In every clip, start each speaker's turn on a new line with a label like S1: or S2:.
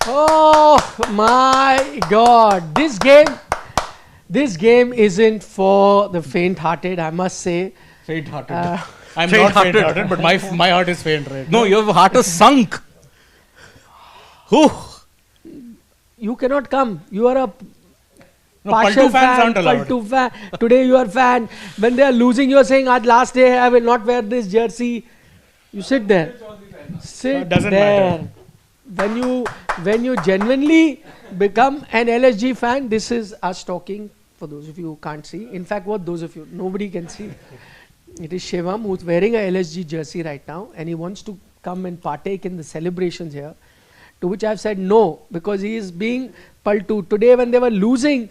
S1: Oh my God! This game isn't for the faint-hearted, I must say.
S2: Faint-hearted. I'm not faint-hearted, but my heart is faint right now.
S3: No, your heart is sunk. Whew.
S1: You cannot come. You are a
S2: No,
S1: partial
S2: Paltu fans aren't allowed.
S1: Paltu fan. Today you are fan. When they are losing, you are saying, "At last day, I will not wear this jersey." You sit there. Sit
S2: doesn't
S1: there.
S2: matter.
S1: When you genuinely become an LSG fan, this is us talking. For those of you who can't see, in fact, what those of you, nobody can see. It is Shivam who's wearing a LSG jersey right now, and he wants to come and partake in the celebrations here. To which I've said no, because he is being Paltu. Today when they were losing,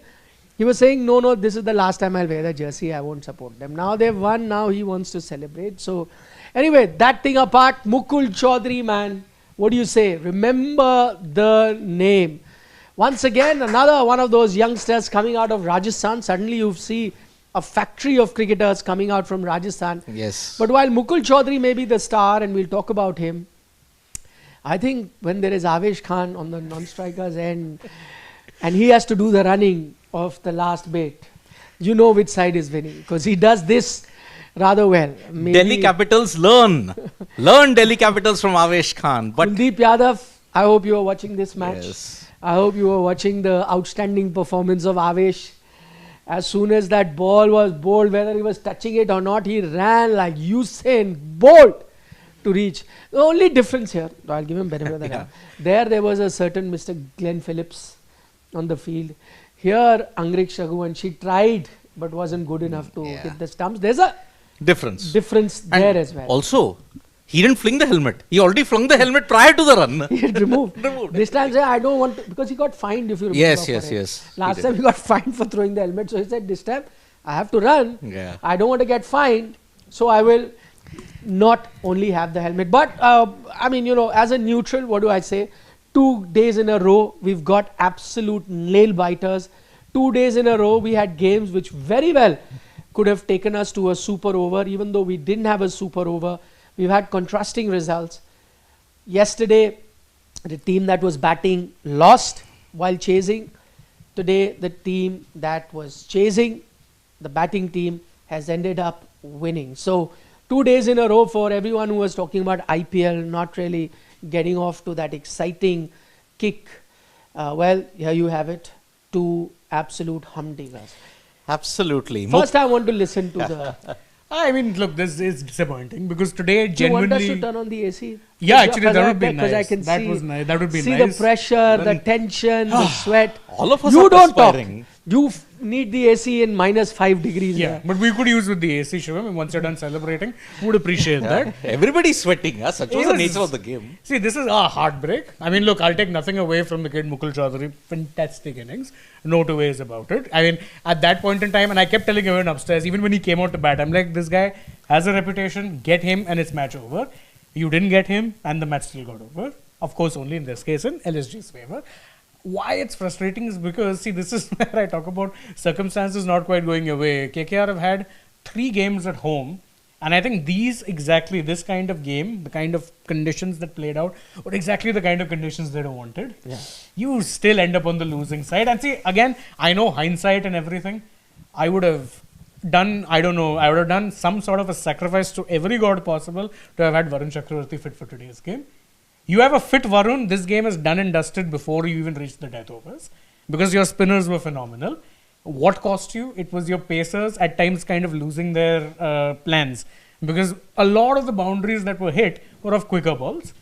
S1: he was saying, no, this is the last time I'll wear the jersey, I won't support them. Now they've won, now he wants to celebrate. So anyway, that thing apart, Mukul Choudhary, man, what do you say? Remember the name. Once again, another one of those youngsters coming out of Rajasthan. Suddenly you see a factory of cricketers coming out from Rajasthan.
S3: Yes.
S1: But while Mukul Choudhary may be the star, and we'll talk about him, I think when there is Avesh Khan on the non-strikers end, and he has to do the running of the last bit, you know which side is winning, because he does this rather well. Maybe
S3: Delhi Capitals learn. Learn Delhi Capitals from Avesh Khan. But
S1: Kuldeep Yadav, I hope you are watching this match.
S3: yes.
S1: I hope you are watching the outstanding performance of Avesh. As soon as that ball was bowled, whether he was touching it or not, he ran like Usain Bolt to reach. The only difference here, I'll give him benefit of the doubt. There was a certain Mr. Glenn Phillips on the field. Here, Angrik Shaghuvanshi tried, but wasn't good enough to hit the stumps. There's a
S3: Difference.
S1: difference
S3: And
S1: there as well.
S3: Also, he didn't fling the helmet. He already flung the helmet prior to the run.
S1: He had removed.
S3: Removed.
S1: This time, say, I don't want to, because he got fined, if you remember.
S3: Yes,
S1: for
S3: yes,
S1: it.
S3: yes.
S1: Last
S3: He
S1: time
S3: did.
S1: he got fined for throwing the helmet. So he said, this time I have to run.
S3: Yeah.
S1: I don't want to get fined. So I will not only have the helmet. But, I mean, as a neutral, what do I say? 2 days in a row, we've got absolute nail biters. 2 days in a row, we had games which very well could have taken us to a super over, even though we didn't have a super over. We've had contrasting results. Yesterday, the team that was batting lost while chasing. Today, the team that was chasing, the batting team, has ended up winning. So, 2 days in a row for everyone who was talking about IPL, not really getting off to that exciting kick. Well, here you have it. 2 absolute humdingers.
S3: Absolutely.
S1: First, I want to listen to the...
S2: I mean, look, this is disappointing because today
S1: Do you want us
S2: genuinely.
S1: to turn on the AC?
S2: Yeah, actually, that would be
S1: Because I
S2: nice.
S1: can
S2: That
S1: see,
S2: was nice. That would be
S1: see
S2: nice.
S1: the pressure, the
S3: Then-
S1: tension, the sweat.
S3: All of us
S1: You
S3: are
S1: don't
S3: perspiring.
S1: talk. You need the AC in -5 degrees.
S2: Yeah,
S1: here.
S2: but we could use with the AC, Shivam, and once you're done celebrating, would appreciate that.
S3: Everybody's sweating. Such was the
S2: Yes.
S3: nature of the game.
S2: See, this is a heartbreak. I mean, look, I'll take nothing away from the kid Mukul Choudhary. Fantastic innings. No two ways about it. I mean, at that point in time, and I kept telling everyone upstairs, even when he came out to bat, I'm like, this guy has a reputation. Get him and it's match over. You didn't get him and the match still got over. Of course, only in this case in LSG's favor. Why it's frustrating is because, see, this is where I talk about circumstances not quite going away. KKR have had 3 games at home, and I think this kind of game, the kind of conditions that played out, were exactly the kind of conditions they wanted.
S1: Yeah.
S2: You still end up on the losing side. And see, again, I know hindsight and everything. I would have done some sort of a sacrifice to every god possible to have had Varun Chakravarti fit for today's game. You have a fit Varun, this game is done and dusted before you even reach the death overs because your spinners were phenomenal. What cost you? It was your pacers at times kind of losing their plans because a lot of the boundaries that were hit were of quicker balls.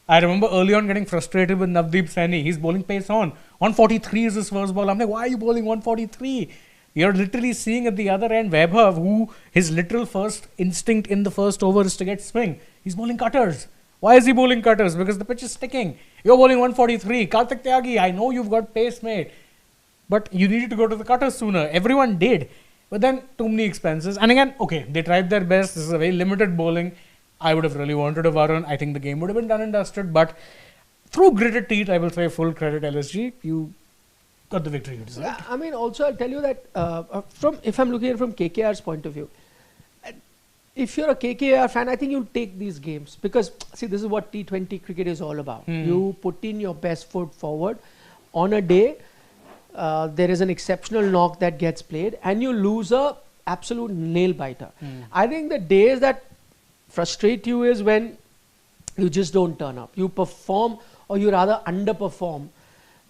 S2: I remember early on getting frustrated with Navdeep Saini. He's bowling pace on. 143 is his first ball. I'm like, why are you bowling 143? You're literally seeing at the other end Vaibhav, who his literal first instinct in the first over is to get swing. He's bowling cutters. Why is he bowling cutters? Because the pitch is sticking. You're bowling 143. Karthik Tyagi, I know you've got pace, mate. But you needed to go to the cutters sooner. Everyone did. But then too many expenses. And again, okay, they tried their best. This is a very limited bowling. I would have really wanted a Varun. I think the game would have been done and dusted. But through gritted teeth, I will say full credit LSG. You got the victory you deserved.
S1: I mean, also, I'll tell you that if I'm looking at it from KKR's point of view, if you're a KKR fan, I think you'll take these games because, see, this is what T20 cricket is all about. You put in your best foot forward on a day. There is an exceptional knock that gets played, and you lose a absolute nail biter. I think the days that frustrate you is when you just don't turn up. You perform, or you rather underperform,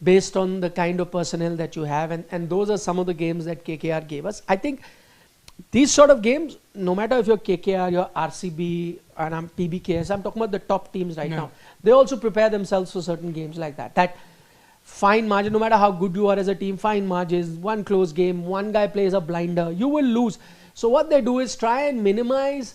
S1: based on the kind of personnel that you have, and those are some of the games that KKR gave us. I think these sort of games, no matter if you're KKR, you're RCB, and I'm PBKS, I'm talking about the top teams right now. They also prepare themselves for certain games like that. That fine margin, no matter how good you are as a team, fine margins, one close game, one guy plays a blinder, you will lose. So what they do is try and minimize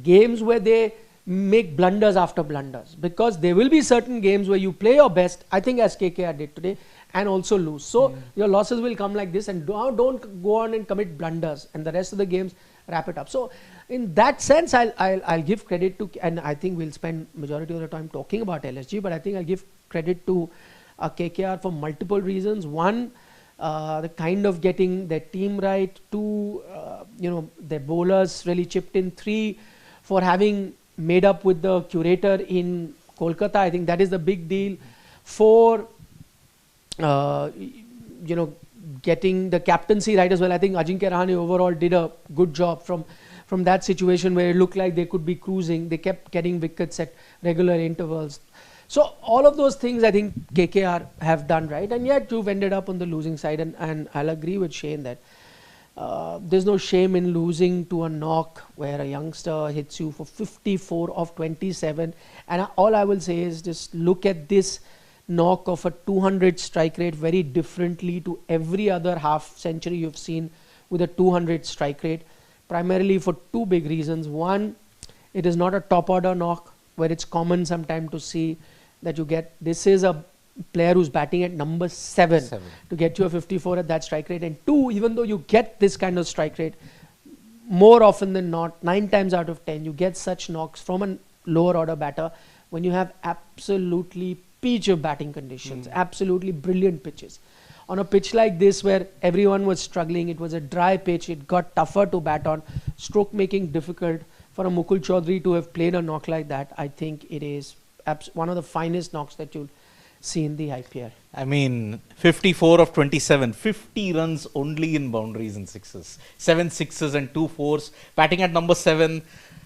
S1: games where they make blunders after blunders, because there will be certain games where you play your best, I think as KKR did today, and also lose. So your losses will come like this, and don't go on and commit blunders, and the rest of the games wrap it up. So in that sense, I'll give credit to, and I think we'll spend majority of the time talking about LSG, but I think I'll give credit to KKR for multiple reasons. One, the kind of getting their team right. Two, their bowlers really chipped in. Three, for having made up with the curator in Kolkata. I think that is the big deal. Four, getting the captaincy right as well. I think Ajinkya Rahane overall did a good job from that situation where it looked like they could be cruising. They kept getting wickets at regular intervals. So all of those things I think KKR have done right, and yet you've ended up on the losing side, and I'll agree with Shane that there's no shame in losing to a knock where a youngster hits you for 54 of 27, and all I will say is just look at this knock of a 200 strike rate very differently to every other half century you've seen with a 200 strike rate, primarily for two big reasons. One, it is not a top order knock where it's common sometimes to see that you get, this is a player who's batting at number 7 to get you a 54 at that strike rate. And two, even though you get this kind of strike rate, more often than not, 9 times out of 10, you get such knocks from a lower order batter when you have absolutely peach of batting conditions, absolutely brilliant pitches. On a pitch like this where everyone was struggling, it was a dry pitch, it got tougher to bat on, stroke making difficult. For a Mukul Choudhary to have played a knock like that, I think it is one of the finest knocks that you'll see in the IPL.
S3: I mean, 54 of 27, 50 runs only in boundaries and sixes. 7 sixes and 2 fours, batting at number 7.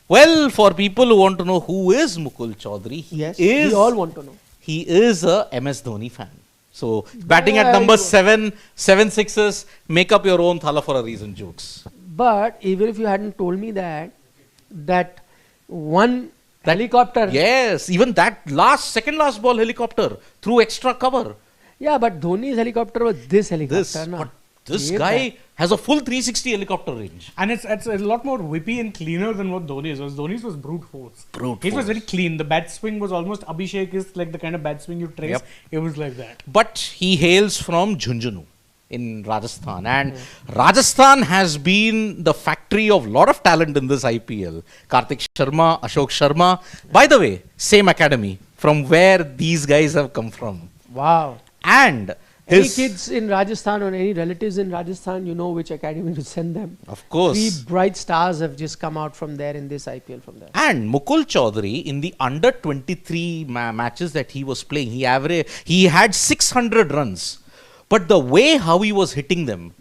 S3: Well, for people who want to know who is Mukul Choudhary,
S1: we all want to know.
S3: He is a MS Dhoni fan. So, batting at number 7, 7 sixes, make up your own thala for a reason jokes.
S1: But even if you hadn't told me that one helicopter.
S3: Yes, even that second last ball helicopter through extra cover.
S1: Yeah, but Dhoni's helicopter was this helicopter.
S3: This guy has a full 360 helicopter range.
S2: And it's a lot more whippy and cleaner than what Dhoni's was. Dhoni's was brute force. His was very clean. The bat swing was almost Abhishek is like the kind of bat swing you trace. Yep. It was like that.
S3: But he hails from Jhunjhunu in Rajasthan, and Rajasthan has been the factory of lot of talent in this IPL. Karthik Sharma, Ashok Sharma, by the way, same academy from where these guys have come from.
S1: Wow.
S3: And
S1: any kids in Rajasthan or any relatives in Rajasthan, you know which academy to send them.
S3: Of course.
S1: 3 bright stars have just come out from there in this IPL from there.
S3: And Mukul Choudhary, in the under 23 matches that he was playing, he had 600 runs. But the way how he was hitting them,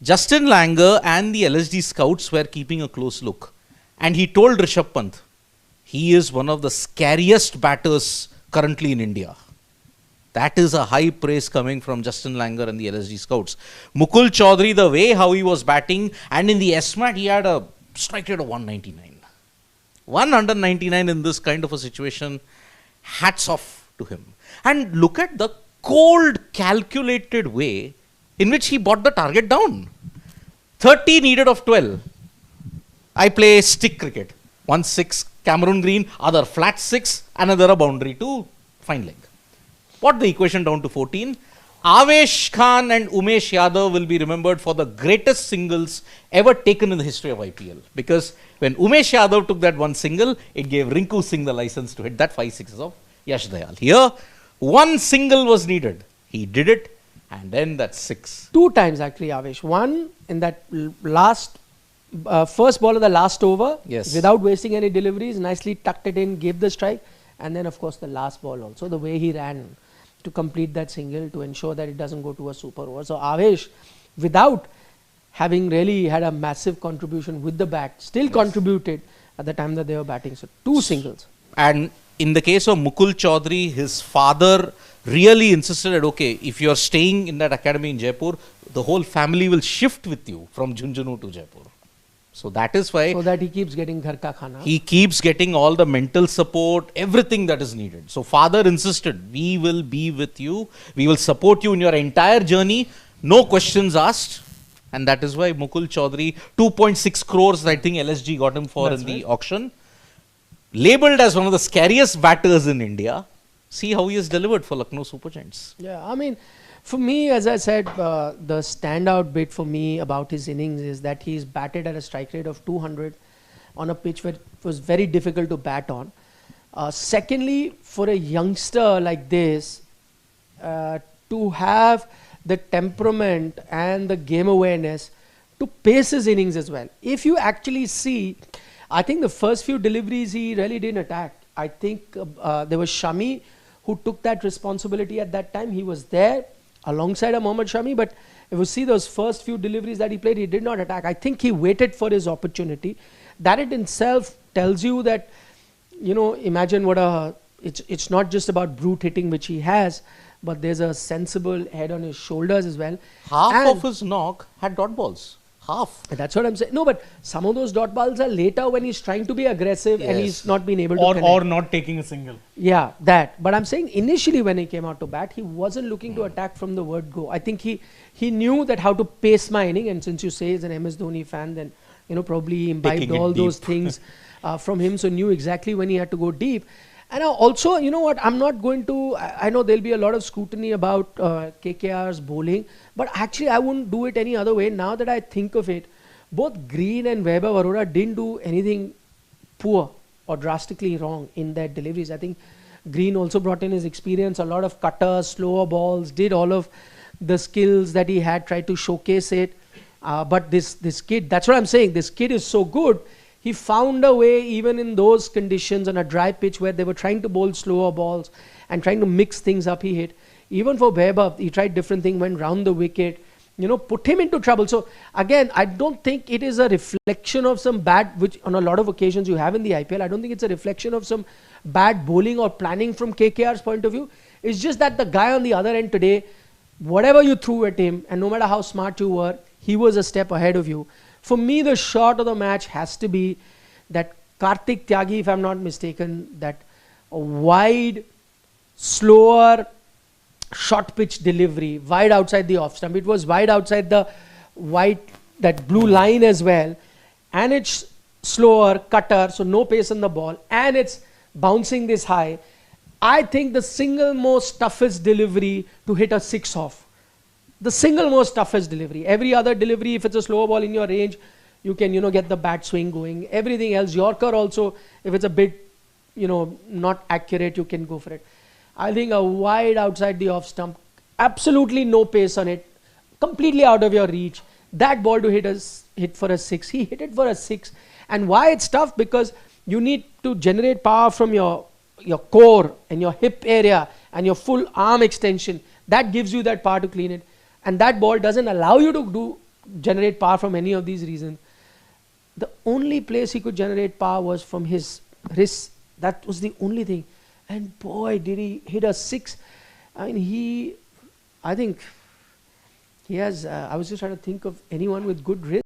S3: Justin Langer and the LSG scouts were keeping a close look. And he told Rishabh Pant, he is one of the scariest batters currently in India. That is a high praise coming from Justin Langer and the LSG scouts. Mukul Choudhary, the way how he was batting, and in the SMAT he had a strike rate of 199. 199 in this kind of a situation, hats off to him. And look at the cold, calculated way in which he brought the target down. 30 needed of 12. I play stick cricket. 1 6, Cameron Green, other flat 6, another a boundary to fine leg. Brought the equation down to 14. Avesh Khan and Umesh Yadav will be remembered for the greatest singles ever taken in the history of IPL. Because when Umesh Yadav took that one single, it gave Rinku Singh the license to hit that 5 6s of Yash Dayal. Here, 1 single was needed. He did it, and then that 6.
S1: 2 times actually, Avesh. One in that last, first ball of the last over,
S3: Yes.
S1: without wasting any deliveries, nicely tucked it in, gave the strike, and then of course the last ball also, the way he ran to complete that single to ensure that it doesn't go to a super over. So Avesh, without having really had a massive contribution with the bat, still contributed at the time that they were batting. So 2 singles.
S3: And in the case of Mukul Choudhary, his father really insisted that, okay, if you're staying in that academy in Jaipur, the whole family will shift with you from Junjunu to Jaipur. So that is why
S1: So that he keeps getting ghar ka khana.
S3: he keeps getting all the mental support, everything that is needed. So father insisted, we will be with you, we will support you in your entire journey, no questions asked. And that is why Mukul Choudhary, 2.6 crores, I think LSG got him for
S1: That's
S3: in the
S1: right.
S3: auction. Labelled as one of the scariest batters in India. See how he has delivered for Lucknow Super Giants.
S1: Yeah, I mean, for me, as I said, the standout bit for me about his innings is that he's batted at a strike rate of 200 on a pitch where it was very difficult to bat on. Secondly, for a youngster like this, to have the temperament and the game awareness to pace his innings as well. If you actually see, I think the first few deliveries he really didn't attack. I think there was Shami who took that responsibility at that time. He was there alongside a Mohammad Shami, but if you see those first few deliveries that he played, he did not attack. I think he waited for his opportunity. That in itself tells you that, you know, imagine what it's not just about brute hitting which he has, but there's a sensible head on his shoulders as well.
S3: Half
S1: And
S3: of his knock had dot balls. Half.
S1: that's what I'm saying. No, but some of those dot balls are later when he's trying to be aggressive and
S3: Yes.
S1: he's not been able to
S2: Or
S1: connect.
S2: not taking a single.
S1: Yeah, that. But I'm saying initially when he came out to bat, he wasn't looking to attack from the word go. I think he knew that how to pace my inning. And since you say he's an MS Dhoni fan, then, you know, probably he imbibed
S3: Taking it
S1: all those
S3: deep.
S1: things from him. So knew exactly when he had to go deep. And also, you know what, I'm not going to, I know there'll be a lot of scrutiny about KKR's bowling, but actually I wouldn't do it any other way. Now that I think of it, both Green and Vaibhav Arora didn't do anything poor or drastically wrong in their deliveries. I think Green also brought in his experience, a lot of cutters, slower balls, did all of the skills that he had, tried to showcase it. But this kid, that's what I'm saying, this kid is so good. He found a way, even in those conditions on a dry pitch where they were trying to bowl slower balls and trying to mix things up, he hit. Even for Vaibhav, he tried different things, went round the wicket, you know, put him into trouble. So again, I don't think it is a reflection of some bad, which on a lot of occasions you have in the IPL. I don't think it's a reflection of some bad bowling or planning from KKR's point of view. It's just that the guy on the other end today, whatever you threw at him, and no matter how smart you were, he was a step ahead of you. For me, the shot of the match has to be that Kartik Tyagi, if I'm not mistaken, that wide, slower, short pitch delivery, wide outside the off stump. It was wide outside the white, that blue line as well. And it's slower, cutter, so no pace on the ball. And it's bouncing this high. I think the single most toughest delivery to hit a 6 off. The single most toughest delivery. Every other delivery, if it's a slow ball in your range, you can, you know, get the bat swing going. Everything else, Yorker also, if it's a bit, you know, not accurate, you can go for it. I think a wide outside the off stump, absolutely no pace on it, completely out of your reach. That ball to hit for a 6. He hit it for a 6. And why it's tough? Because you need to generate power from your core and your hip area and your full arm extension. That gives you that power to clean it. And that ball doesn't allow you to generate power from any of these reasons. The only place he could generate power was from his wrist. That was the only thing. And boy, did he hit a 6. I mean, I think he has, I was just trying to think of anyone with good wrist.